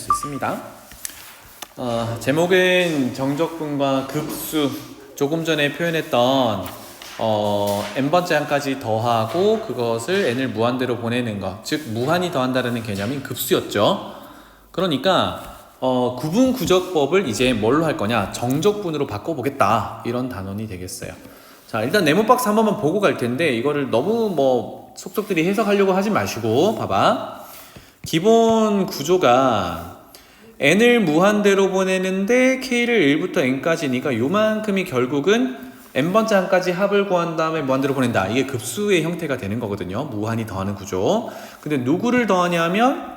있습니다. 제목은 정적분과 급수, 조금 전에 표현했던 n번째 항까지 더하고 그것을 n을 무한대로 보내는 것, 즉 무한히 더한다는 개념인 급수였죠. 그러니까 구분구적법을 이제 뭘로 할 거냐, 정적분으로 바꿔보겠다, 이런 단원이 되겠어요. 자, 일단 네모박스 한 번만 보고 갈 텐데 이거를 너무 속속들이 해석하려고 하지 마시고 봐봐. 기본 구조가 n을 무한대로 보내는데 k를 1부터 n까지니까 요만큼이 결국은 n번째 항까지 합을 구한 다음에 무한대로 보낸다. 이게 급수의 형태가 되는 거거든요. 무한히 더하는 구조. 근데 누구를 더하냐면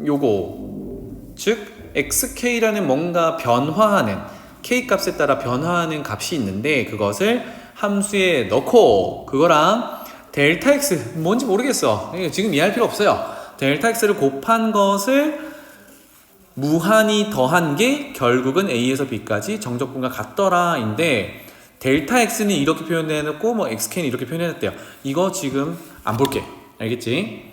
요거, 즉 xk라는 뭔가 변화하는, k 값에 따라 변화하는 값이 있는데 그것을 함수에 넣고 그거랑 델타 x, 뭔지 모르겠어, 지금 이해할 필요 없어요. 델타 x를 곱한 것을 무한히 더한 게 결국은 a에서 b까지 정적분과 같더라 인데, 델타 x는 이렇게 표현해놓고 뭐 xk는 이렇게 표현해놨대요. 이거 지금 안 볼게. 알겠지?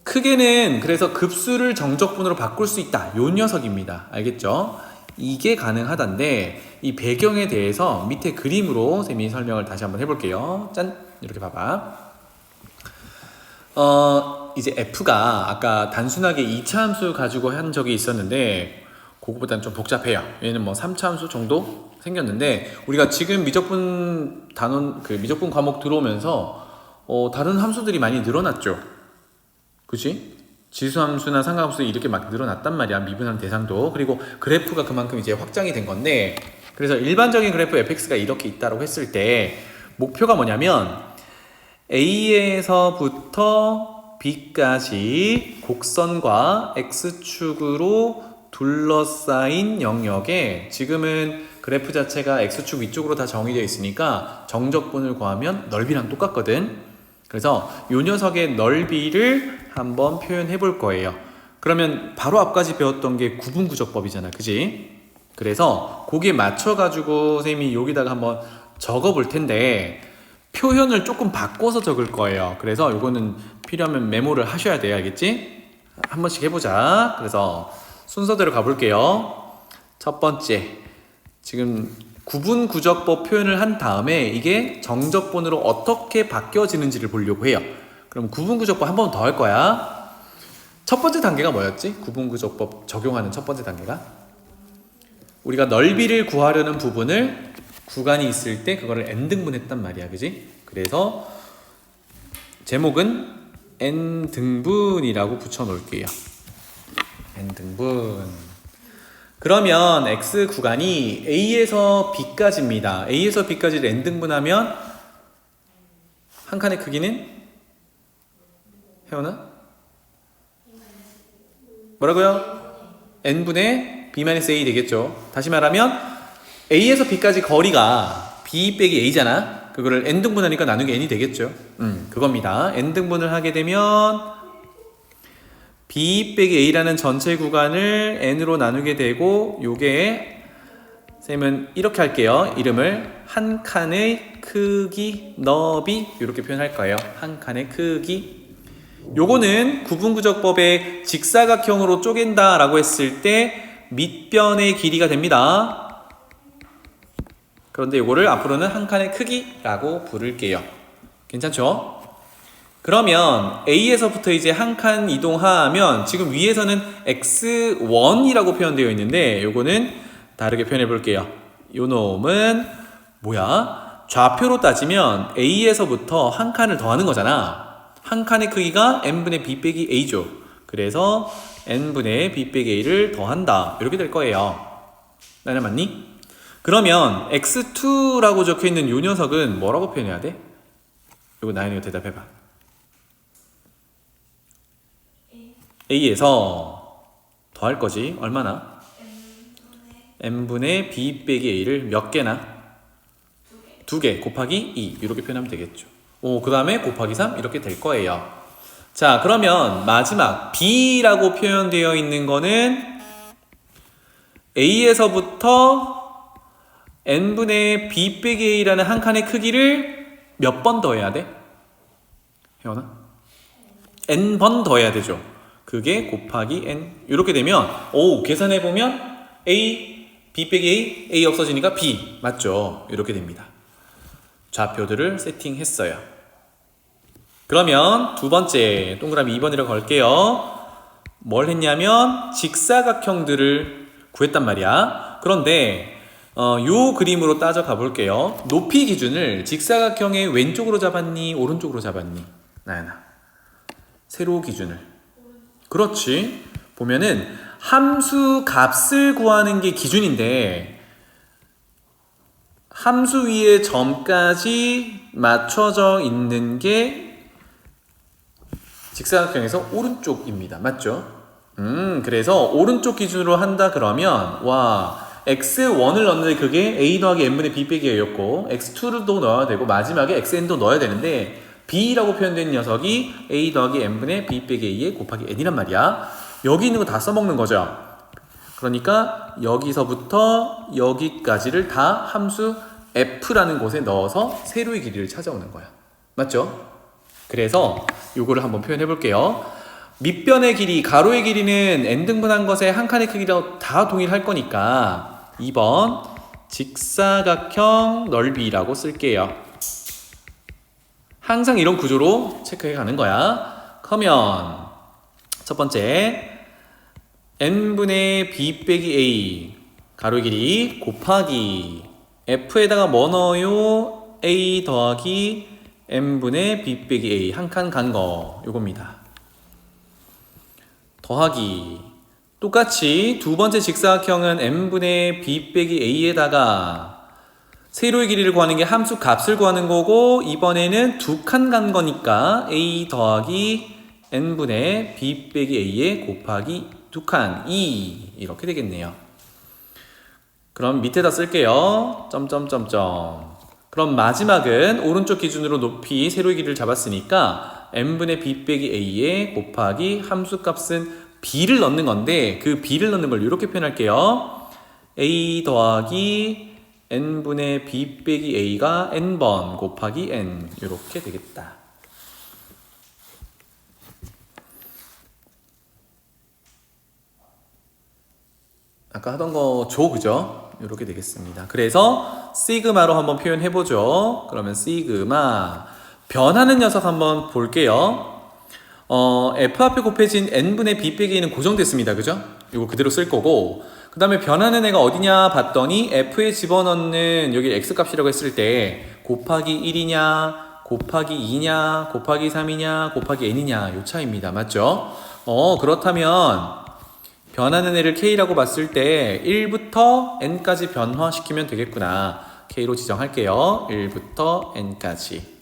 크게는 그래서 급수를 정적분으로 바꿀 수 있다, 요 녀석입니다. 알겠죠? 이게 가능하다인데 이 배경에 대해서 밑에 그림으로 쌤이 설명을 다시 한번 해볼게요. 짠! 이렇게 봐봐. 이제 f가 아까 단순하게 2차 함수 가지고 한 적이 있었는데 그거보다는 좀 복잡해요. 얘는 뭐 3차 함수 정도 생겼는데, 우리가 지금 미적분 단원, 미적분 과목 들어오면서 다른 함수들이 많이 늘어났죠. 그치? 지수함수나 상가함수 이렇게 막 늘어났단 말이야. 미분한 대상도. 그리고 그래프가 그만큼 이제 확장이 된 건데, 그래서 일반적인 그래프 fx가 이렇게 있다고 했을 때 목표가 뭐냐면 A에서부터 B까지 곡선과 X축으로 둘러싸인 영역에, 지금은 그래프 자체가 X축 위쪽으로 다 정의되어 있으니까 정적분을 구하면 넓이랑 똑같거든. 그래서 요 녀석의 넓이를 한번 표현해 볼 거예요. 그러면 바로 앞까지 배웠던 게 구분구적법이잖아, 그지? 그래서 거기에 맞춰가지고 쌤이 여기다가 한번 적어 볼 텐데 표현을 조금 바꿔서 적을 거예요. 그래서 요거는 필요하면 메모를 하셔야 돼요. 알겠지? 한 번씩 해보자. 그래서 순서대로 가볼게요. 첫 번째, 지금 구분구적법 표현을 한 다음에 이게 정적분으로 어떻게 바뀌어지는지를 보려고 해요. 그럼 구분구적법 한 번 더 할 거야. 첫 번째 단계가 뭐였지? 구분구적법 적용하는 첫 번째 단계가 우리가 넓이를 구하려는 부분을 구간이 있을 때 그거를 n등분했단 말이야, 그지? 그래서 제목은 n등분이라고 붙여 놓을게요. n등분. 그러면 x 구간이 a에서 b까지입니다. a에서 b까지를 n등분하면 한 칸의 크기는? 혜원아? 뭐라고요? n분의 b-a 되겠죠. 다시 말하면 A에서 B까지 거리가 B 빼기 A잖아. 그거를 N등분하니까 나누기 N이 되겠죠. 그겁니다. N등분을 하게 되면 B 빼기 A라는 전체 구간을 N으로 나누게 되고, 요게 쌤은 이렇게 할게요. 이름을 한 칸의 크기, 너비, 이렇게 표현할 거예요. 한 칸의 크기. 요거는 구분구적법의 직사각형으로 쪼갠다 라고 했을 때 밑변의 길이가 됩니다. 그런데 이거를 앞으로는 한 칸의 크기라고 부를게요. 괜찮죠? 그러면 A에서부터 이제 한 칸 이동하면 지금 위에서는 x1이라고 표현되어 있는데 요거는 다르게 표현해 볼게요. 요 놈은 뭐야? 좌표로 따지면 A에서부터 한 칸을 더하는 거잖아. 한 칸의 크기가 n분의 b 빼기 a죠. 그래서 n분의 b 빼기 a를 더한다. 이렇게 될 거예요. 나는 맞니? 그러면 x2라고 적혀있는 요 녀석은 뭐라고 표현해야 돼? 이거 나연이가 대답해봐. a에서 더할 거지. 얼마나? n분의 b 빼기 a를 몇 개나? 2개 곱하기 2 이렇게 표현하면 되겠죠. 그 다음에 곱하기 3 이렇게 될 거예요. 자, 그러면 마지막 b라고 표현되어 있는 거는 a에서부터 n분의 b 빼기 a라는 한 칸의 크기를 몇 번 더해야 돼? 혜원아? n번 더해야 되죠. 그게 곱하기 n 이렇게 되면 계산해보면 a b 빼기 a 없어지니까 b 맞죠? 이렇게 됩니다. 좌표들을 세팅했어요. 그러면 두 번째 동그라미 2번이라고 걸게요. 뭘 했냐면 직사각형들을 구했단 말이야. 그런데 요 그림으로 따져 가볼게요. 높이 기준을 직사각형의 왼쪽으로 잡았니? 오른쪽으로 잡았니? 나연아. 세로 기준을. 그렇지. 보면은 함수 값을 구하는 게 기준인데 함수 위에 점까지 맞춰져 있는 게 직사각형에서 오른쪽입니다. 맞죠? 그래서 오른쪽 기준으로 한다 그러면 x1을 넣는데 그게 a 더하기 n분의 b 빼기 a였고 x2도 넣어야 되고 마지막에 xn도 넣어야 되는데 b라고 표현된 녀석이 a 더하기 n분의 b 빼기 a에 곱하기 n이란 말이야. 여기 있는 거 다 써먹는 거죠. 그러니까 여기서부터 여기까지를 다 함수 f라는 곳에 넣어서 세로의 길이를 찾아오는 거야. 맞죠? 그래서 요거를 한번 표현해 볼게요. 밑변의 길이, 가로의 길이는 n등분한 것의 한 칸의 크기로 다 동일할 거니까 2번 직사각형 넓이라고 쓸게요. 항상 이런 구조로 체크해 가는 거야. 그러면 첫 번째 n분의 b 빼기 a 가로의 길이 곱하기 f에다가 뭐 넣어요? a 더하기 n분의 b 빼기 a 한 칸 간 거 요겁니다. 더하기 똑같이 두 번째 직사각형은 n분의 b 빼기 a에다가 세로의 길이를 구하는 게 함수 값을 구하는 거고 이번에는 두 칸 간 거니까 a 더하기 n분의 b 빼기 a에 곱하기 두 칸 2 이렇게 되겠네요. 그럼 밑에다 쓸게요. 점점점점. 그럼 마지막은 오른쪽 기준으로 높이 세로의 길이를 잡았으니까 n분의 b 빼기 a에 곱하기 함수 값은 b를 넣는 건데 그 b를 넣는 걸 이렇게 표현할게요. a 더하기 n분의 b 빼기 a가 n번 곱하기 n 이렇게 되겠다. 아까 하던 거 그죠? 이렇게 되겠습니다. 그래서 시그마로 한번 표현해보죠. 그러면 시그마 변하는 녀석 한번 볼게요. f 앞에 곱해진 n분의 b 빼기 a는 고정됐습니다. 그죠? 이거 그대로 쓸 거고 그 다음에 변하는 애가 어디냐 봤더니 f에 집어넣는 여기 x값이라고 했을 때 곱하기 1이냐 곱하기 2냐 곱하기 3이냐 곱하기 n이냐 요 차이입니다. 맞죠? 그렇다면 변하는 애를 k라고 봤을 때 1부터 n까지 변화시키면 되겠구나. k로 지정할게요. 1부터 n까지.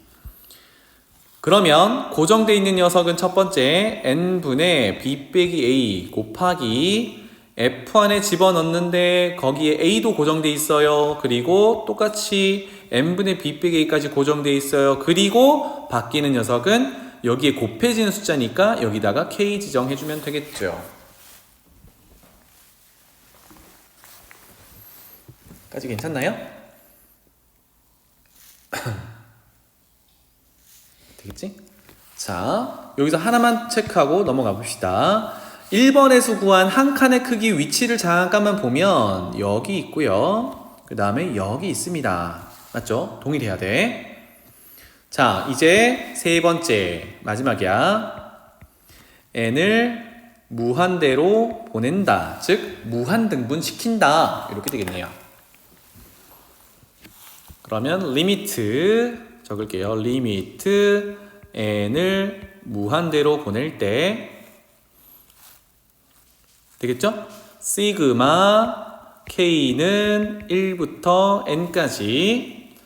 그러면 고정되어 있는 녀석은 첫 번째 n분의 b 빼기 a 곱하기 f 안에 집어넣는데 거기에 a도 고정되어 있어요. 그리고 똑같이 n분의 b 빼기 a까지 고정되어 있어요. 그리고 바뀌는 녀석은 여기에 곱해지는 숫자니까 여기다가 k 지정해주면 되겠죠. 까지 괜찮나요? 되겠지? 자, 여기서 하나만 체크하고 넘어가 봅시다. 1번에서 구한 한 칸의 크기 위치를 잠깐만 보면 여기 있고요. 그 다음에 여기 있습니다. 맞죠? 동일해야 돼. 자, 이제 세 번째 마지막이야. n을 무한대로 보낸다. 즉 무한등분 시킨다. 이렇게 되겠네요. 그러면 리미트 적을게요. 리미트 n을 무한대로 보낼 때 되겠죠? 시그마 k는 1부터 n까지.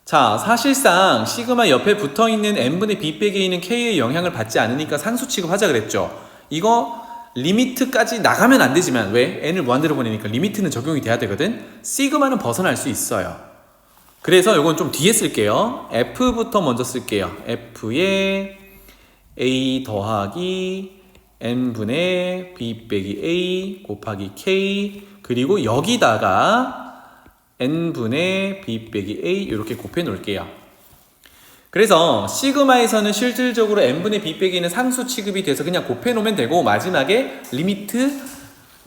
자, 사실상 시그마 옆에 붙어있는 n분의 b 빼기 a는 k의 영향을 받지 않으니까 상수 취급하자 그랬죠. 이거 리미트까지 나가면 안 되지만 왜? n을 무한대로 보내니까 리미트는 적용이 돼야 되거든. 시그마는 벗어날 수 있어요. 그래서 이건 좀 뒤에 쓸게요. f부터 먼저 쓸게요. f에 a 더하기 n분의 b 빼기 a 곱하기 k 그리고 여기다가 n분의 b 빼기 a 이렇게 곱해 놓을게요. 그래서 시그마에서는 실질적으로 n분의 b 빼기는 상수 취급이 돼서 그냥 곱해놓으면 되고 마지막에 리미트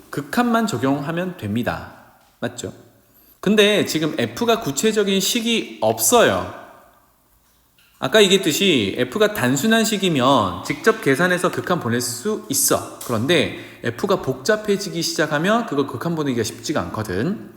극한만 적용하면 됩니다. 맞죠? 근데 지금 f가 구체적인 식이 없어요. 아까 얘기했듯이 f가 단순한 식이면 직접 계산해서 극한 보낼 수 있어. 그런데 f가 복잡해지기 시작하면 그거 극한 보내기가 쉽지가 않거든.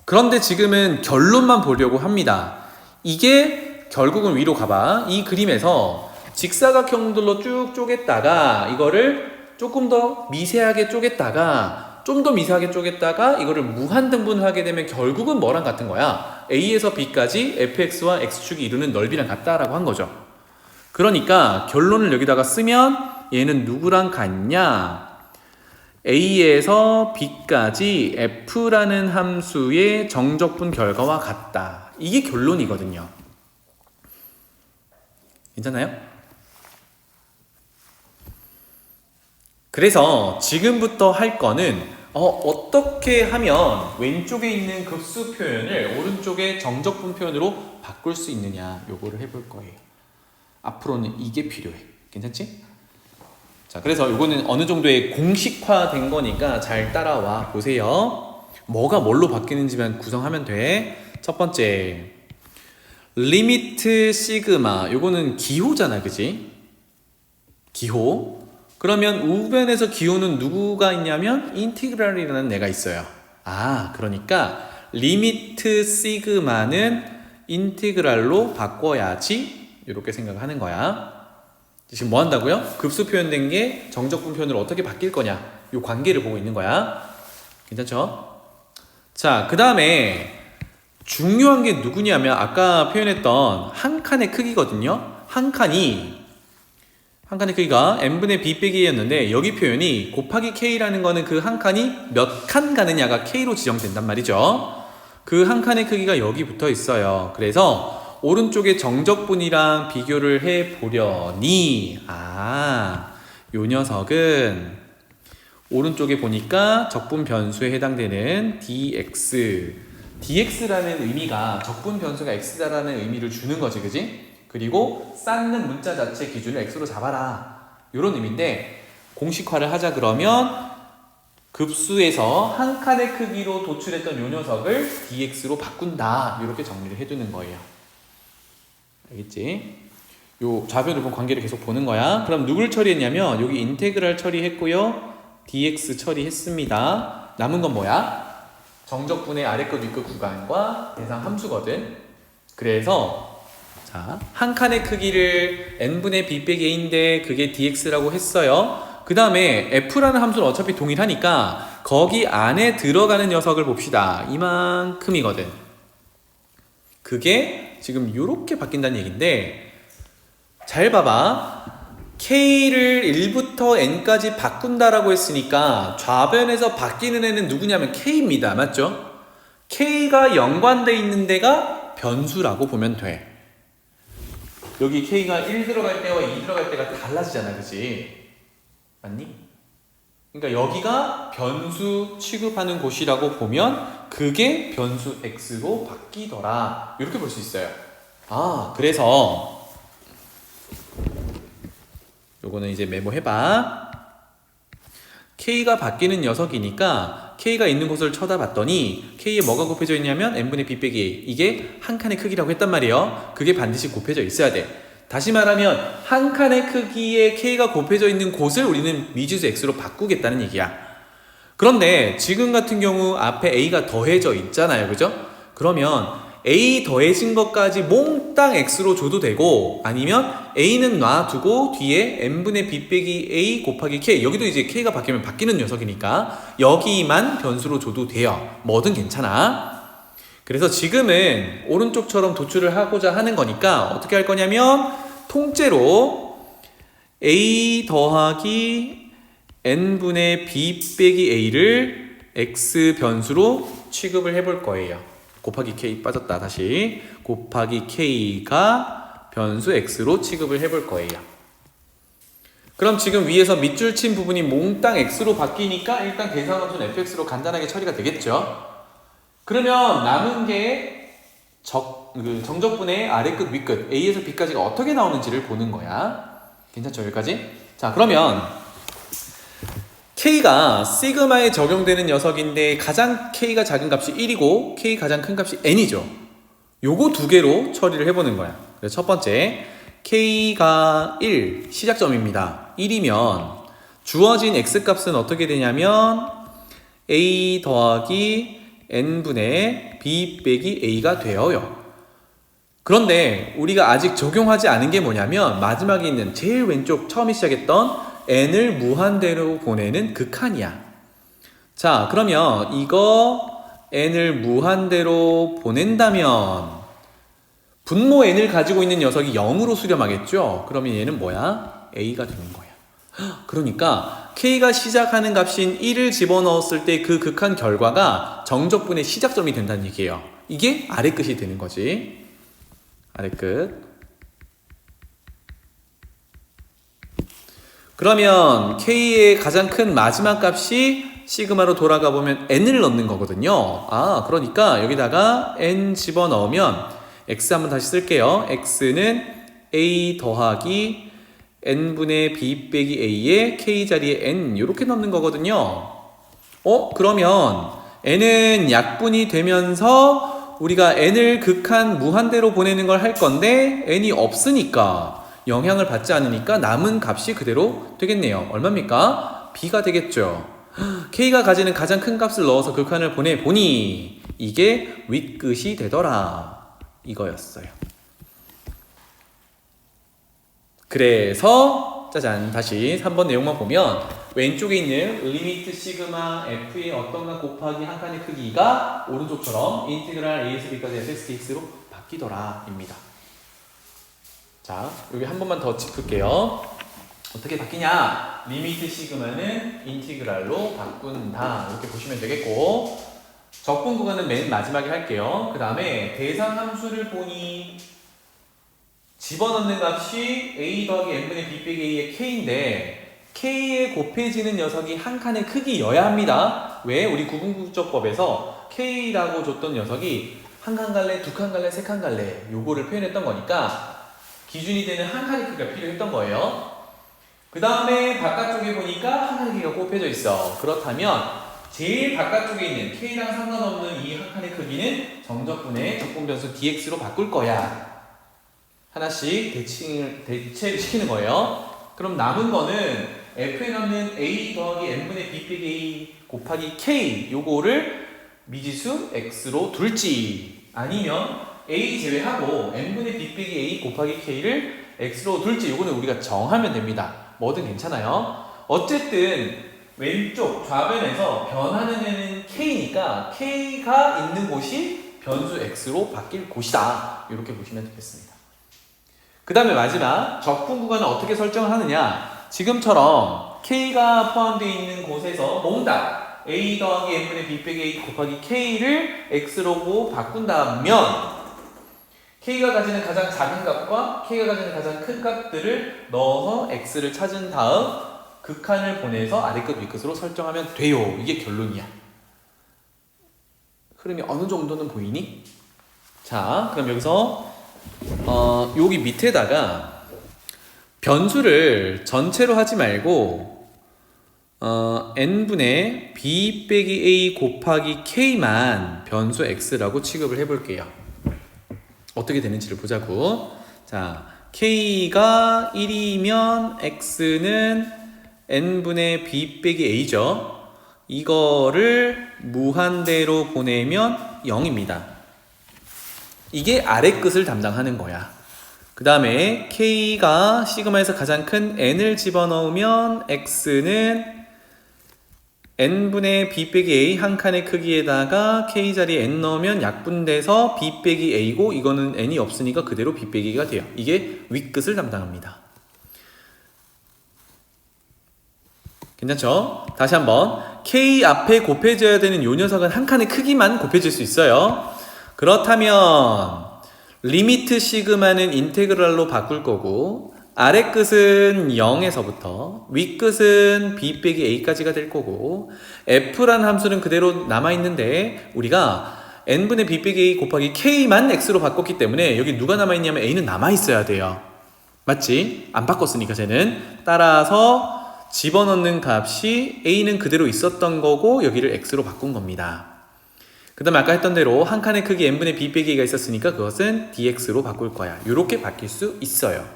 그런데 지금은 결론만 보려고 합니다. 이게 결국은 위로 가봐. 이 그림에서 직사각형들로 쭉 쪼갰다가 이거를 조금 더 미세하게 쪼갰다가 좀 더 미세하게 쪼갰다가 이거를 무한등분을 하게 되면 결국은 뭐랑 같은 거야? A에서 B까지 fx와 x축이 이루는 넓이랑 같다라고 한 거죠. 그러니까 결론을 여기다가 쓰면 얘는 누구랑 같냐? A에서 B까지 f라는 함수의 정적분 결과와 같다. 이게 결론이거든요. 괜찮나요? 그래서 지금부터 할 거는 어떻게 하면 왼쪽에 있는 급수 표현을 오른쪽에 정적분 표현으로 바꿀 수 있느냐 요거를 해볼 거예요. 앞으로는 이게 필요해. 괜찮지? 자, 그래서 요거는 어느 정도의 공식화된 거니까 잘 따라와 보세요. 뭐가 뭘로 바뀌는지만 구성하면 돼. 첫 번째 리미트 시그마 요거는 기호잖아, 그지? 기호. 그러면 우변에서 기호는 누구가 있냐면 인티그랄이라는 애가 있어요. 그러니까 리미트 시그마는 인티그랄로 바꿔야지 이렇게 생각하는 거야. 지금 뭐 한다고요? 급수 표현된 게 정적분 표현으로 어떻게 바뀔 거냐 이 관계를 보고 있는 거야. 괜찮죠? 자, 그 다음에 중요한 게 누구냐면 아까 표현했던 한 칸의 크기거든요. 한 칸의 크기가 n분의 b 빼기였는데 여기 표현이 곱하기 k라는 거는 그 한 칸이 몇 칸 가느냐가 k로 지정된단 말이죠. 그 한 칸의 크기가 여기 붙어 있어요. 그래서 오른쪽에 정적분이랑 비교를 해보려니 요 녀석은 오른쪽에 보니까 적분 변수에 해당되는 dx라는 의미가 적분 변수가 x다라는 의미를 주는 거지, 그지? 그리고 쌓는 문자 자체 기준을 x로 잡아라 이런 의미인데 공식화를 하자 그러면 급수에서 한 칸의 크기로 도출했던 요 녀석을 dx로 바꾼다 이렇게 정리를 해두는 거예요. 알겠지? 요 좌변을 본 관계를 계속 보는 거야. 그럼 누굴 처리했냐면 여기 인테그랄 처리했고요. dx 처리했습니다. 남은 건 뭐야? 정적분의 아래끝 윗끝 구간과 대상 함수거든. 그래서 한 칸의 크기를 n분의 b 빼기 a인데 그게 dx라고 했어요. 그 다음에 f라는 함수는 어차피 동일하니까 거기 안에 들어가는 녀석을 봅시다. 이만큼이거든. 그게 지금 이렇게 바뀐다는 얘기인데 잘 봐봐. k를 1부터 n까지 바꾼다라고 했으니까 좌변에서 바뀌는 애는 누구냐면 k입니다. 맞죠? k가 연관되어 있는 데가 변수라고 보면 돼. 여기 k가 1 들어갈 때와 2 들어갈 때가 달라지잖아, 그치? 맞니? 그러니까 여기가 변수 취급하는 곳이라고 보면 그게 변수 x로 바뀌더라 이렇게 볼 수 있어요. 그래서 요거는 이제 메모해봐. k가 바뀌는 녀석이니까 k가 있는 곳을 쳐다봤더니 k에 뭐가 곱해져 있냐면 n분의 b 빼기 a 이게 한 칸의 크기라고 했단 말이에요. 그게 반드시 곱해져 있어야 돼. 다시 말하면 한 칸의 크기에 k가 곱해져 있는 곳을 우리는 미지수 x로 바꾸겠다는 얘기야. 그런데 지금 같은 경우 앞에 a가 더해져 있잖아요, 그죠? 그러면 a 더해진 것까지 몽땅 x로 줘도 되고 아니면 a는 놔두고 뒤에 n분의 b 빼기 a 곱하기 k 여기도 이제 k가 바뀌면 바뀌는 녀석이니까 여기만 변수로 줘도 돼요. 뭐든 괜찮아. 그래서 지금은 오른쪽처럼 도출을 하고자 하는 거니까 어떻게 할 거냐면 통째로 a 더하기 n분의 b 빼기 a를 x 변수로 취급을 해볼 거예요. 곱하기 k 빠졌다. 다시 곱하기 k가 변수 x로 취급을 해볼 거예요. 그럼 지금 위에서 밑줄 친 부분이 몽땅 x로 바뀌니까 일단 계산함수는 fx로 간단하게 처리가 되겠죠. 그러면 남은 게 정적분의 아래끝 윗끝 A에서 B까지가 어떻게 나오는지를 보는 거야. 괜찮죠? 여기까지? 자, 그러면 K가 시그마에 적용되는 녀석인데 가장 K가 작은 값이 1이고 K 가장 큰 값이 N이죠. 요거 두 개로 처리를 해보는 거야. 그래서 첫 번째, K가 1, 시작점입니다. 1이면 주어진 X값은 어떻게 되냐면 A 더하기 N분의 B 빼기 A가 되어요. 그런데 우리가 아직 적용하지 않은 게 뭐냐면 마지막에 있는 제일 왼쪽 처음에 시작했던 N을 무한대로 보내는 극한이야. 자, 그러면 이거 N을 무한대로 보낸다면 분모 N을 가지고 있는 녀석이 0으로 수렴하겠죠? 그러면 얘는 뭐야? A가 되는 거야. 그러니까 K가 시작하는 값인 1을 집어넣었을 때 그 극한 결과가 정적분의 시작점이 된다는 얘기예요. 이게 아래끝이 되는 거지. 아래끝. 그러면 K의 가장 큰 마지막 값이 시그마로 돌아가 보면 N을 넣는 거거든요. 그러니까 여기다가 N 집어넣으면 X 한번 다시 쓸게요. X는 A 더하기 N분의 B 빼기 A에 K 자리에 N 이렇게 넣는 거거든요. 그러면 N은 약분이 되면서 우리가 N을 극한 무한대로 보내는 걸 할 건데 N이 없으니까 영향을 받지 않으니까 남은 값이 그대로 되겠네요. 얼마입니까? B가 되겠죠. K가 가지는 가장 큰 값을 넣어서 극한을 보내보니 이게 윗끝이 되더라. 이거였어요. 그래서 짜잔, 다시 3번 내용만 보면 왼쪽에 있는 리미트 시그마 f의 어떤 값 곱하기 한 칸의 크기가 오른쪽처럼 인티그랄 a에서 b까지 fxdx로 바뀌더라 입니다. 자, 여기 한 번만 더 짚을게요. 어떻게 바뀌냐? 리미트 시그마는 인티그랄로 바꾼다. 이렇게 보시면 되겠고, 적분 구간은 맨 마지막에 할게요. 그 다음에 대상 함수를 보니 집어넣는 값이 a 더하기 n분의 b 빼기 a의 k인데 k에 곱해지는 녀석이 한 칸의 크기여야 합니다. 왜? 우리 구분국적법에서 k라고 줬던 녀석이 한 칸 갈래, 두 칸 갈래, 세 칸 갈래 요거를 표현했던 거니까 기준이 되는 한 칸의 크기가 필요했던 거예요. 그 다음에 바깥쪽에 보니까 한 칸의 크기가 곱해져 있어. 그렇다면 제일 바깥쪽에 있는 K랑 상관없는 이 한 칸의 크기는 정적분의 적분변수 dx로 바꿀 거야. 하나씩 대체를 시키는 거예요. 그럼 남은 거는 f에 넣는 a 더하기 n분의 b 빼기 a 곱하기 k 요거를 미지수 x로 둘지 아니면 a 제외하고 n분의 b 빼기 a 곱하기 k를 x로 둘지 요거는 우리가 정하면 됩니다. 뭐든 괜찮아요. 어쨌든 왼쪽 좌변에서 변하는 애는 K니까 K가 있는 곳이 변수 X로 바뀔 곳이다. 이렇게 보시면 되겠습니다. 그 다음에 마지막 적분 구간을 어떻게 설정을 하느냐. 지금처럼 K가 포함되어 있는 곳에서 몽땅 A 더하기 N분의 B 빼기 A 곱하기 K를 X로 바꾼다면 K가 가지는 가장 작은 값과 K가 가지는 가장 큰 값들을 넣어서 X를 찾은 다음 극한을 보내서 아래끝 윗끝으로 설정하면 돼요. 이게 결론이야. 흐름이 어느 정도는 보이니? 자, 그럼 여기서 여기 밑에다가 변수를 전체로 하지 말고 n분의 b 빼기 a 곱하기 k만 변수 x라고 취급을 해볼게요. 어떻게 되는지를 보자고. 자, k가 1이면 x는 n분의 b 빼기 a죠. 이거를 무한대로 보내면 0입니다. 이게 아래끝을 담당하는 거야. 그 다음에 k가 시그마에서 가장 큰 n을 집어넣으면 x는 n분의 b 빼기 a 한 칸의 크기에다가 k 자리에 n 넣으면 약분돼서 b 빼기 a고 이거는 n이 없으니까 그대로 b 빼기가 돼요. 이게 윗끝을 담당합니다. 괜찮죠? 다시 한번 K 앞에 곱해져야 되는 요 녀석은 한 칸의 크기만 곱해질 수 있어요. 그렇다면 리미트 시그마는 인테그랄로 바꿀 거고 아래 끝은 0에서부터 윗 끝은 b 빼기 a까지가 될 거고 f라는 함수는 그대로 남아있는데 우리가 n분의 b 빼기 a 곱하기 k만 x로 바꿨기 때문에 여기 누가 남아있냐면 a는 남아있어야 돼요. 맞지? 안 바꿨으니까 쟤는. 따라서 집어넣는 값이 a는 그대로 있었던 거고 여기를 x로 바꾼 겁니다. 그 다음에 아까 했던 대로 한 칸의 크기 n분의 b 빼기 a가 있었으니까 그것은 dx로 바꿀 거야. 이렇게 바뀔 수 있어요.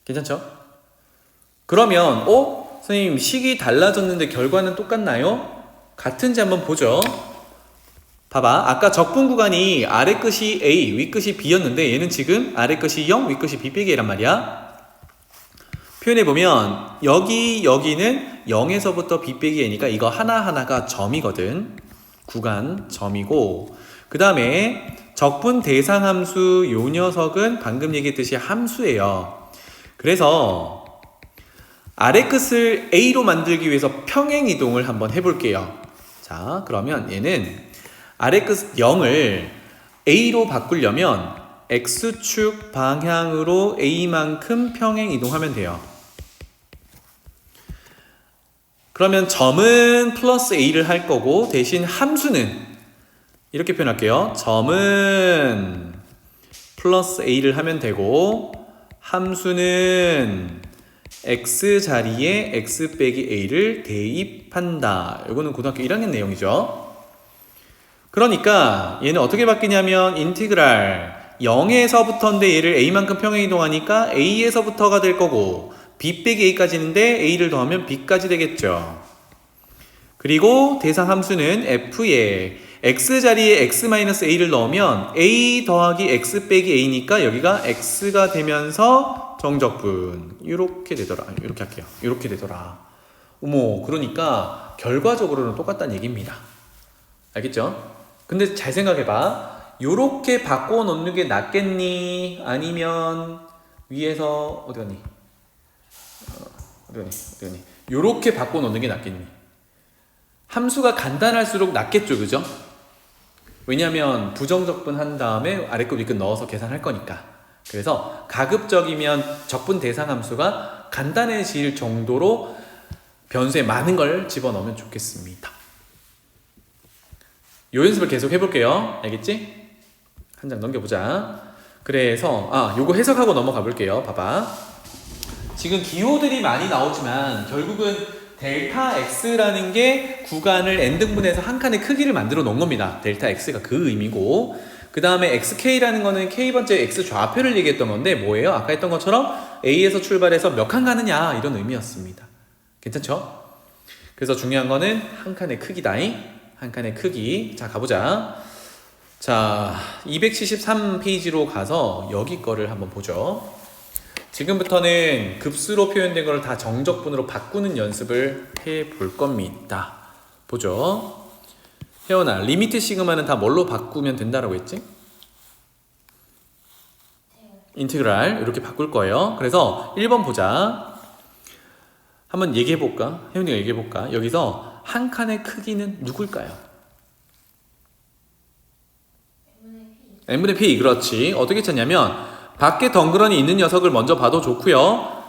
괜찮죠? 그러면 선생님 식이 달라졌는데 결과는 똑같나요? 같은지 한번 보죠. 봐봐. 아까 적분 구간이 아래 끝이 a, 위 끝이 b였는데 얘는 지금 아래 끝이 0, 위 끝이 b 빼기 a란 말이야. 표현해보면 여기는 0에서부터 b 빼기 a니까 이거 하나하나가 점이거든. 구간 점이고, 그 다음에 적분 대상함수 요 녀석은 방금 얘기했듯이 함수예요. 그래서 아래 끝을 a로 만들기 위해서 평행 이동을 한번 해볼게요. 자, 그러면 얘는 아래 끝 0을 a로 바꾸려면 x축 방향으로 a만큼 평행 이동하면 돼요. 그러면 점은 플러스 a를 할 거고 대신 함수는 이렇게 표현할게요. 점은 플러스 a를 하면 되고 함수는 x 자리에 x 빼기 a를 대입한다. 이거는 고등학교 1학년 내용이죠. 그러니까 얘는 어떻게 바뀌냐면 인티그랄 0에서부터인데 얘를 a만큼 평행 이동하니까 a에서부터가 될 거고 b 빼기 a까지인데 a를 더하면 b까지 되겠죠. 그리고 대상 함수는 f에 x 자리에 x-a를 넣으면 a 더하기 x 빼기 a니까 여기가 x가 되면서 정적분 이렇게 되더라. 이렇게 할게요. 이렇게 되더라. 어머, 그러니까 결과적으로는 똑같다는 얘기입니다. 알겠죠? 근데 잘 생각해봐. 요렇게 바꿔 놓는 게 낫겠니? 아니면 위에서 어디 갔니? 어디 갔니? 요렇게 바꿔 놓는 게 낫겠니? 함수가 간단할수록 낫겠죠, 그죠? 왜냐면 부정적분 한 다음에 아래끝 위끝 넣어서 계산할 거니까. 그래서 가급적이면 적분 대상 함수가 간단해질 정도로 변수에 많은 걸 집어넣으면 좋겠습니다. 요 연습을 계속 해볼게요. 알겠지? 한 장 넘겨보자. 그래서 요거 해석하고 넘어가 볼게요. 봐봐. 지금 기호들이 많이 나오지만 결국은 델타 x라는 게 구간을 n등분해서 한 칸의 크기를 만들어 놓은 겁니다. 델타 x가 그 의미고, 그 다음에 xk라는 거는 k번째 x 좌표를 얘기했던 건데 뭐예요? 아까 했던 것처럼 a에서 출발해서 몇 칸 가느냐 이런 의미였습니다. 괜찮죠? 그래서 중요한 거는 한 칸의 크기다잉. 한 칸의 크기. 자, 가보자. 자, 273페이지로 가서 여기 거를 한번 보죠. 지금부터는 급수로 표현된 걸 다 정적분으로 바꾸는 연습을 해볼 겁니다. 보죠. 혜원아, 리미트 시그마는 다 뭘로 바꾸면 된다라고 했지? 인티그랄 이렇게 바꿀 거예요. 그래서 1번 보자. 한번 얘기해볼까? 혜원이가 얘기해볼까? 여기서 한 칸의 크기는 누굴까요? n분의 p. 그렇지. 어떻게 찾냐면 밖에 덩그러니 있는 녀석을 먼저 봐도 좋고요.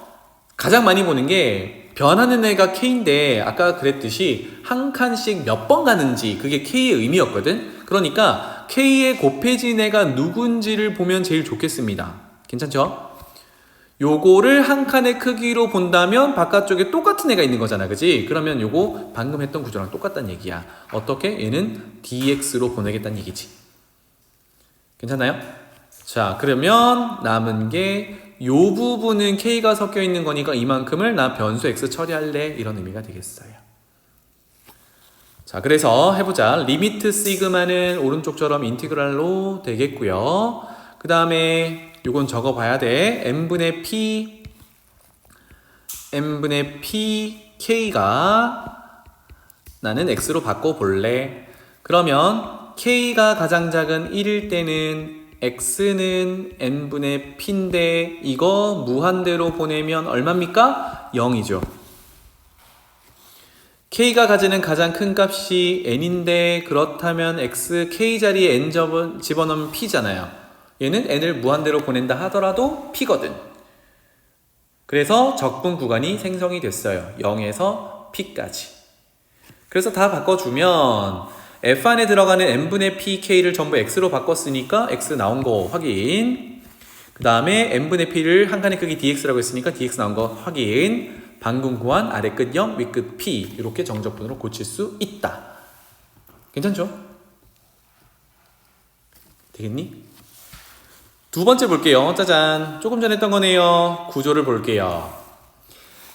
가장 많이 보는 게 변하는 애가 k인데 아까 그랬듯이 한 칸씩 몇 번 가는지 그게 k의 의미였거든. 그러니까 k에 곱해진 애가 누군지를 보면 제일 좋겠습니다. 괜찮죠? 요거를 한 칸의 크기로 본다면 바깥쪽에 똑같은 애가 있는 거잖아, 그지? 그러면 요거 방금 했던 구조랑 똑같다는 얘기야. 어떻게? 얘는 dx로 보내겠다는 얘기지. 괜찮나요? 자, 그러면 남은 게 요 부분은 k가 섞여 있는 거니까 이만큼을 나 변수 x 처리할래, 이런 의미가 되겠어요. 자, 그래서 해보자. 리미트 시그마는 오른쪽처럼 인티그랄로 되겠고요. 그 다음에 요건 적어봐야 돼. n분의 p k가 나는 x로 바꿔볼래. 그러면 k가 가장 작은 1일 때는 x는 n분의 p인데 이거 무한대로 보내면 얼마입니까? 0이죠. k가 가지는 가장 큰 값이 n인데 그렇다면 x, k 자리에 n 집어넣으면 p잖아요. 얘는 n을 무한대로 보낸다 하더라도 p거든. 그래서 적분 구간이 생성이 됐어요. 0에서 p까지. 그래서 다 바꿔주면 f 안에 들어가는 n분의 pk를 전부 x로 바꿨으니까 x 나온 거 확인. 그 다음에 n분의 p를 한 칸의 크기 dx라고 했으니까 dx 나온 거 확인. 방금 구한 아래 끝 0, 윗 끝 p 이렇게 정적분으로 고칠 수 있다. 괜찮죠? 되겠니? 두 번째 볼게요. 짜잔. 조금 전에 했던 거네요. 구조를 볼게요.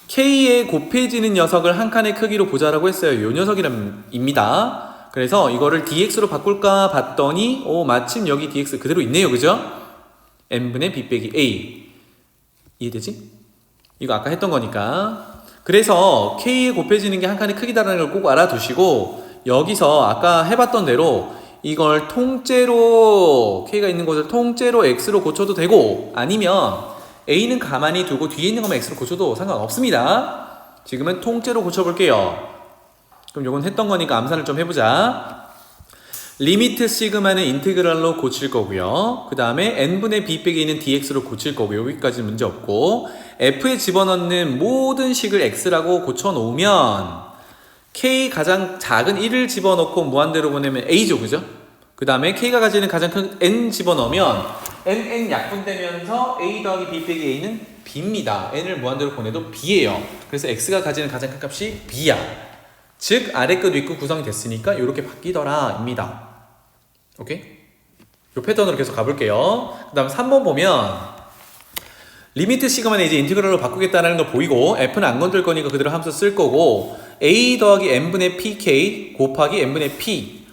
K에 곱해지는 녀석을 한 칸의 크기로 보자라고 했어요. 요 녀석입니다. 그래서 이거를 dx로 바꿀까 봤더니 마침 여기 dx 그대로 있네요. 그죠? n분의 b 빼기 a. 이해되지? 이거 아까 했던 거니까. 그래서 K에 곱해지는 게 한 칸의 크기다라는 걸 꼭 알아두시고 여기서 아까 해봤던 대로 이걸 통째로 K가 있는 곳을 통째로 X로 고쳐도 되고 아니면 A는 가만히 두고 뒤에 있는 것만 X로 고쳐도 상관없습니다. 지금은 통째로 고쳐볼게요. 그럼 요건 했던 거니까 암산을 좀 해보자. 리미트 시그마는 인테그랄로 고칠 거고요. 그 다음에 n분의 b 빼기 있는 dx로 고칠 거고요. 여기까지는 문제 없고 f에 집어넣는 모든 식을 x라고 고쳐놓으면 k 가장 작은 1을 집어넣고 무한대로 보내면 a죠. 그죠? 그 다음에 k가 가지는 가장 큰 n 집어넣으면 n 약분되면서 a 더하기 b 빼기 a는 b입니다. n을 무한대로 보내도 b예요. 그래서 x가 가지는 가장 큰 값이 b야. 즉 아래 끝 윗끝 구성이 됐으니까 이렇게 바뀌더라 입니다. 오케이? 이 패턴으로 계속 가볼게요. 그 다음 3번 보면 리미트 시그마는 이제 인티그랄로 바꾸겠다는 걸 보이고 f는 안 건들 거니까 그대로 함수 쓸 거고 a 더하기 n분의 pk 곱하기 n분의 p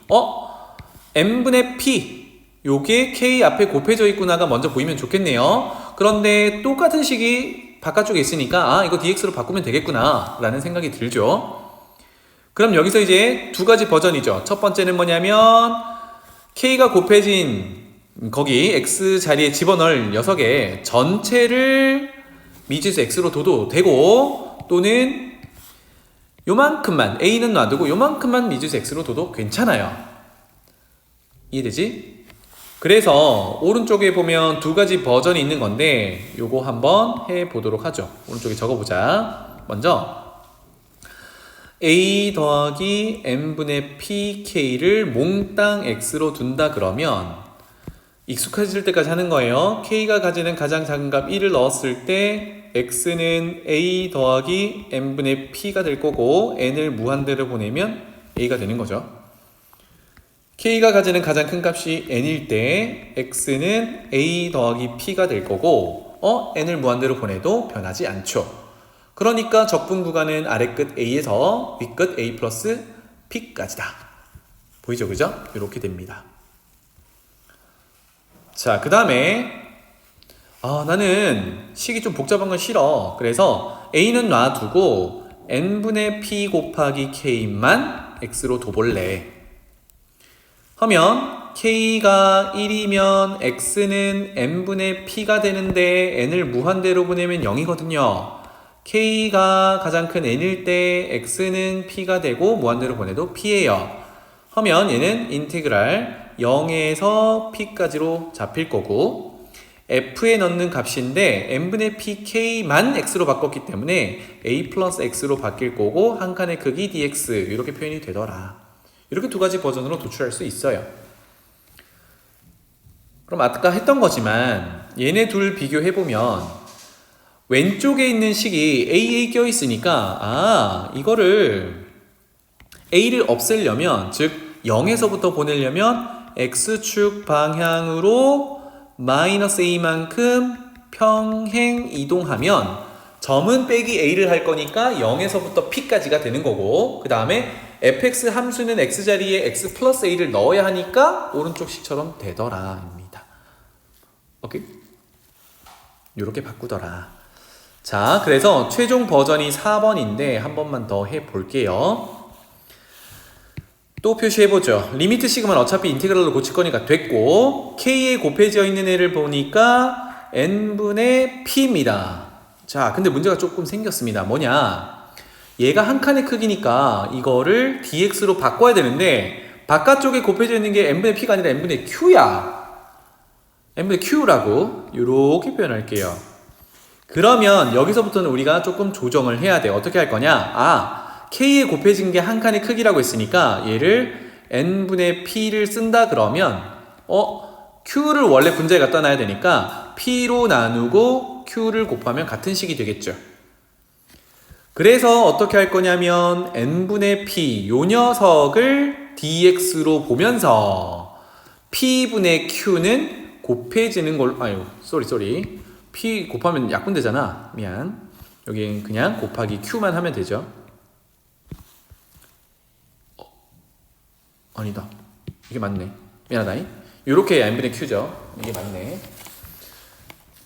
n분의 p 요게 k 앞에 곱해져 있구나가 먼저 보이면 좋겠네요. 그런데 똑같은 식이 바깥쪽에 있으니까 이거 dx로 바꾸면 되겠구나 라는 생각이 들죠. 그럼 여기서 이제 두 가지 버전이죠. 첫 번째는 뭐냐면 k가 곱해진 거기 x 자리에 집어넣을 녀석의 전체를 미지수 x로 둬도 되고 또는 요만큼만 a는 놔두고 요만큼만 미지수 x로 둬도 괜찮아요. 이해되지? 그래서 오른쪽에 보면 두 가지 버전이 있는 건데 요거 한번 해보도록 하죠. 오른쪽에 적어보자. 먼저 a 더하기 n분의 pk를 몽땅 x로 둔다 그러면 익숙해질 때까지 하는 거예요. k가 가지는 가장 작은 값 1을 넣었을 때 x는 a 더하기 n분의 p가 될 거고 n을 무한대로 보내면 a가 되는 거죠. k가 가지는 가장 큰 값이 n일 때 x는 a 더하기 p가 될 거고 n을 무한대로 보내도 변하지 않죠. 그러니까 적분 구간은 아래 끝 a에서 윗 끝 a 플러스 p까지다. 보이죠? 그죠? 이렇게 됩니다. 자, 그 다음에 나는 식이 좀 복잡한 건 싫어. 그래서 a는 놔두고 n분의 p 곱하기 k만 x로 둬볼래. 하면 k가 1이면 x는 n분의 p가 되는데 n을 무한대로 보내면 0이거든요. k가 가장 큰 n일 때 x는 p가 되고 무한대로 보내도 p예요. 하면 얘는 인테그랄 0에서 p까지로 잡힐 거고 f에 넣는 값인데 n분의 pk만 x로 바꿨기 때문에 a 플러스 x로 바뀔 거고 한 칸의 크기 dx 이렇게 표현이 되더라. 이렇게 두 가지 버전으로 도출할 수 있어요. 그럼 아까 했던 거지만 얘네 둘 비교해보면 왼쪽에 있는 식이 AA 껴있으니까 이거를 A를 없애려면 즉 0에서부터 보내려면 X축 방향으로 마이너스 A만큼 평행 이동하면 점은 빼기 A를 할 거니까 0에서부터 P까지가 되는 거고 그 다음에 fx 함수는 x자리에 x 플러스 a를 넣어야 하니까 오른쪽 식처럼 되더라 입니다. 오케이? 이렇게 바꾸더라. 자, 그래서 최종 버전이 4번인데 한 번만 더 해볼게요. 또 표시해보죠. 리미트 시그마는 어차피 인테그랄로 고칠 거니까 됐고 k에 곱해져 있는 애를 보니까 n분의 p입니다. 자, 근데 문제가 조금 생겼습니다. 뭐냐? 얘가 한 칸의 크기니까 이거를 dx로 바꿔야 되는데 바깥쪽에 곱해져 있는 게 n분의 p가 아니라 n분의 q야. n분의 q라고 이렇게 표현할게요. 그러면 여기서부터는 우리가 조금 조정을 해야 돼. 어떻게 할 거냐? k에 곱해진 게 한 칸의 크기라고 했으니까 얘를 n분의 p를 쓴다 그러면 q를 원래 분자에 갖다 놔야 되니까 p로 나누고 q를 곱하면 같은 식이 되겠죠. 그래서 어떻게 할 거냐면 n분의 p 요 녀석을 dx로 보면서 p분의 q는 곱해지는 걸로 쏘리 p 곱하면 약분되잖아. 미안. 여기 그냥 곱하기 q만 하면 되죠. 아니다. 이게 맞네. 미안하다. 요렇게 n분의 q죠. 이게 맞네.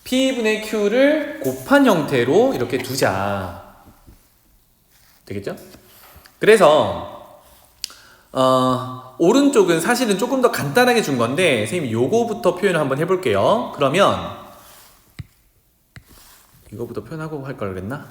p분의 q를 곱한 형태로 이렇게 두자. 되겠죠? 그래서 오른쪽은 사실은 조금 더 간단하게 준 건데 선생님 요거부터 표현을 한번 해볼게요. 그러면 이거부터 표현하고 할 걸 그랬나?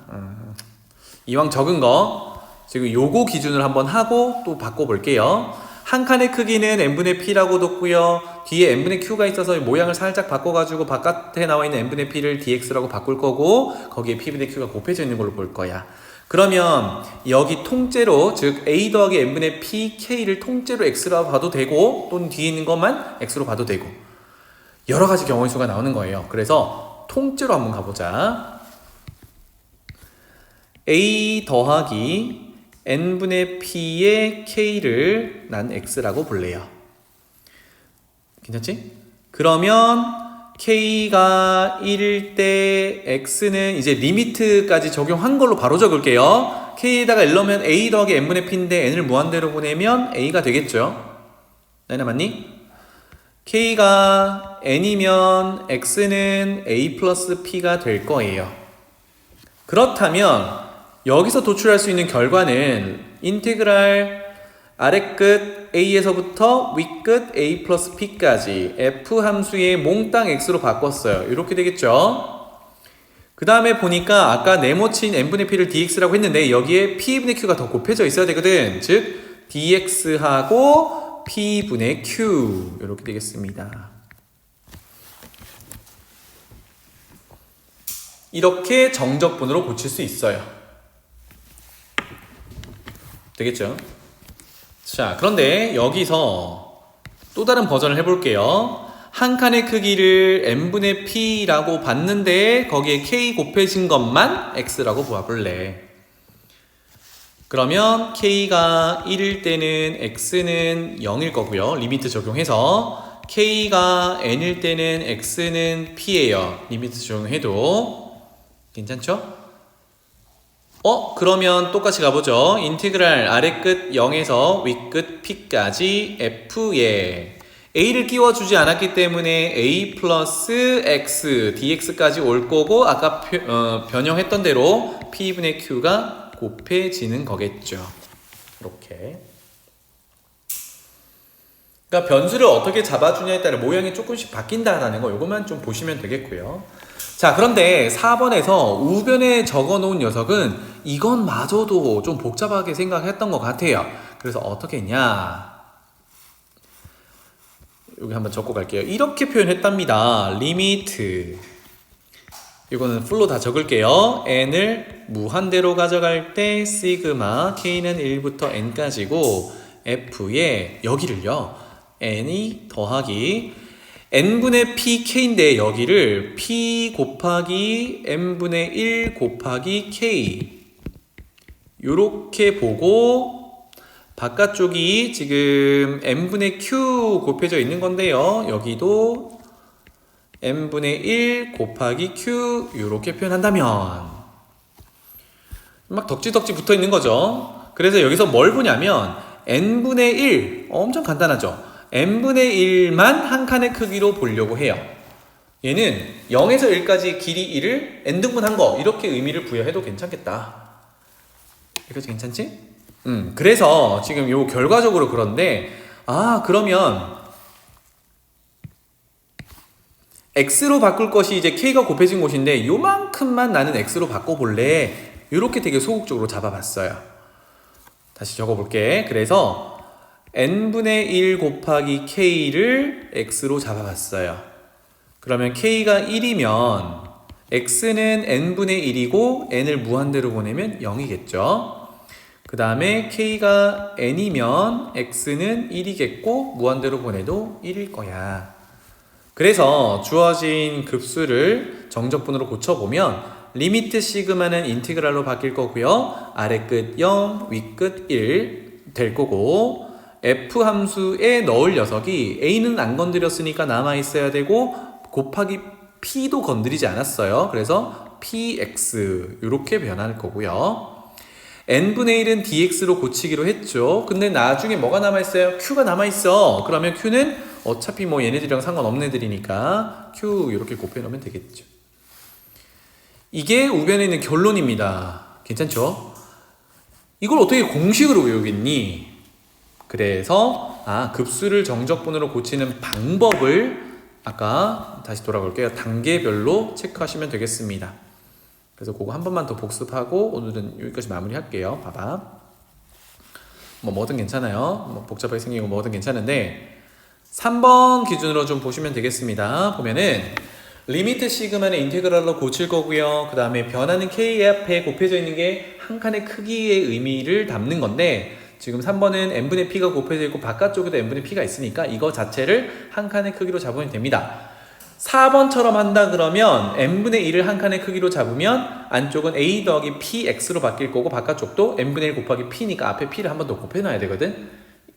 이왕 적은 거 지금 요거 기준으로 한번 하고 또 바꿔볼게요. 한 칸의 크기는 n분의 p라고 뒀고요. 뒤에 n분의 q가 있어서 모양을 살짝 바꿔가지고 바깥에 나와 있는 n분의 p를 dx라고 바꿀 거고 거기에 p분의 q가 곱해져 있는 걸로 볼 거야. 그러면 여기 통째로 즉 a 더하기 n분의 pk를 통째로 x로 봐도 되고 또는 뒤에 있는 것만 x로 봐도 되고 여러 가지 경우의 수가 나오는 거예요. 그래서 통째로 한번 가보자. a 더하기 n분의 p의 k를 난 x라고 볼래요. 괜찮지? 그러면 k가 1일 때 x는 이제 리미트까지 적용한 걸로 바로 적을게요. k에다가 1 넣으면 a 더하기 n분의 p인데 n을 무한대로 보내면 a가 되겠죠. 나이나 맞니? k가 n이면 x는 a 플러스 p가 될 거예요. 그렇다면 여기서 도출할 수 있는 결과는 인테그랄 아래 끝 a에서부터 윗끝 a 플러스 p까지 f 함수의 몽땅 x로 바꿨어요. 이렇게 되겠죠. 그 다음에 보니까 아까 네모친 n분의 p를 dx라고 했는데 여기에 p분의 q가 더 곱해져 있어야 되거든. 즉 dx하고 p분의 q 이렇게 되겠습니다. 이렇게 정적분으로 고칠 수 있어요. 되겠죠? 자, 그런데 여기서 또 다른 버전을 해볼게요. 한 칸의 크기를 n분의 p라고 봤는데 거기에 k 곱해진 것만 x라고 봐볼래. 그러면 k가 1일 때는 x는 0일 거고요. 리미트 적용해서 k가 n일 때는 x는 p예요. 리미트 적용해도 괜찮죠? 그러면 똑같이 가보죠. 인티그랄 아래 끝 0에서 윗끝 p까지 f에 a를 끼워주지 않았기 때문에 a 플러스 x dx까지 올 거고 아까 변형했던 대로 p분의 q가 곱해지는 거겠죠. 이렇게. 그러니까 변수를 어떻게 잡아주냐에 따라 모양이 조금씩 바뀐다라는 거 이것만 좀 보시면 되겠고요. 자, 그런데 4번에서 우변에 적어놓은 녀석은 이건 마저도 좀 복잡하게 생각했던 것 같아요. 그래서 어떻게 했냐? 여기 한번 적고 갈게요. 이렇게 표현했답니다. 리미트. 이거는 풀로 다 적을게요. n을 무한대로 가져갈 때 시그마 k는 1부터 n까지고 f에 여기를요. n이 더하기 n분의 pk인데 여기를 p 곱하기 n분의 1 곱하기 k 요렇게 보고 바깥쪽이 지금 n분의 q 곱해져 있는 건데요. 여기도 n분의 1 곱하기 q 요렇게 표현한다면 막 덕지덕지 붙어 있는 거죠. 그래서 여기서 뭘 보냐면 n분의 1 엄청 간단하죠. n분의 1만 한 칸의 크기로 보려고 해요. 얘는 0에서 1까지 길이 1을 n등분한 거 이렇게 의미를 부여해도 괜찮겠다. 이거지 괜찮지? 그래서 지금 요 결과적으로 그런데 그러면 x로 바꿀 것이 이제 k가 곱해진 곳인데 요만큼만 나는 x로 바꿔볼래. 요렇게 되게 소극적으로 잡아봤어요. 다시 적어볼게. 그래서 n분의 1 곱하기 k를 x로 잡아봤어요. 그러면 k가 1이면 x는 n분의 1이고 n을 무한대로 보내면 0이겠죠. 그 다음에 k가 n이면 x는 1이겠고 무한대로 보내도 1일 거야. 그래서 주어진 급수를 정적분으로 고쳐보면 리미트 시그마는 인티그랄로 바뀔 거고요. 아래 끝 0, 위 끝 1 될 거고 f 함수에 넣을 녀석이 a는 안 건드렸으니까 남아있어야 되고 곱하기 p도 건드리지 않았어요. 그래서 px 이렇게 변할 거고요. n분의 1은 dx로 고치기로 했죠. 근데 나중에 뭐가 남아있어요? q가 남아있어. 그러면 q는 어차피 뭐 얘네들이랑 상관없는 애들이니까 q 이렇게 곱해놓으면 되겠죠. 이게 우변에 있는 결론입니다. 괜찮죠? 이걸 어떻게 공식으로 외우겠니? 그래서 급수를 정적분으로 고치는 방법을 아까 다시 돌아볼게요. 단계별로 체크하시면 되겠습니다. 그래서 그거 한 번만 더 복습하고 오늘은 여기까지 마무리할게요. 봐봐. 뭐든 괜찮아요. 뭐 복잡하게 생기고 뭐든 괜찮은데 3번 기준으로 좀 보시면 되겠습니다. 보면은 리미트 시그마는 인테그랄로 고칠 거고요. 그 다음에 변하는 k 앞에 곱해져 있는 게 한 칸의 크기의 의미를 담는 건데 지금 3번은 n분의 p가 곱해져 있고 바깥쪽에도 n분의 p가 있으니까 이거 자체를 한 칸의 크기로 잡으면 됩니다. 4번처럼 한다 그러면 n분의 1을 한 칸의 크기로 잡으면 안쪽은 a 더하기 px로 바뀔 거고 바깥쪽도 n분의 1 곱하기 p니까 앞에 p를 한 번 더 곱해놔야 되거든.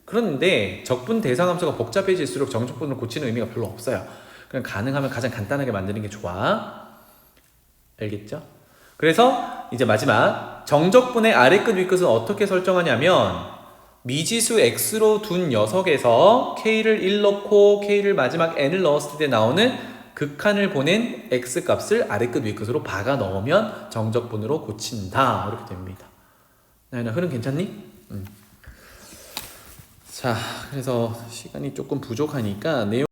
그런데 적분 대상함수가 복잡해질수록 정적분을 고치는 의미가 별로 없어요. 그냥 가능하면 가장 간단하게 만드는 게 좋아. 알겠죠? 그래서 이제 마지막 정적분의 아래끝 위끝은 어떻게 설정하냐면 미지수 x로 둔 녀석에서 k를 1 넣고 k를 마지막 n을 넣었을 때 나오는 극한을 보낸 x 값을 아래끝 위끝으로 박아 넣으면 정적분으로 고친다. 이렇게 됩니다. 나연아 흐름 괜찮니? 자, 그래서 시간이 조금 부족하니까 내용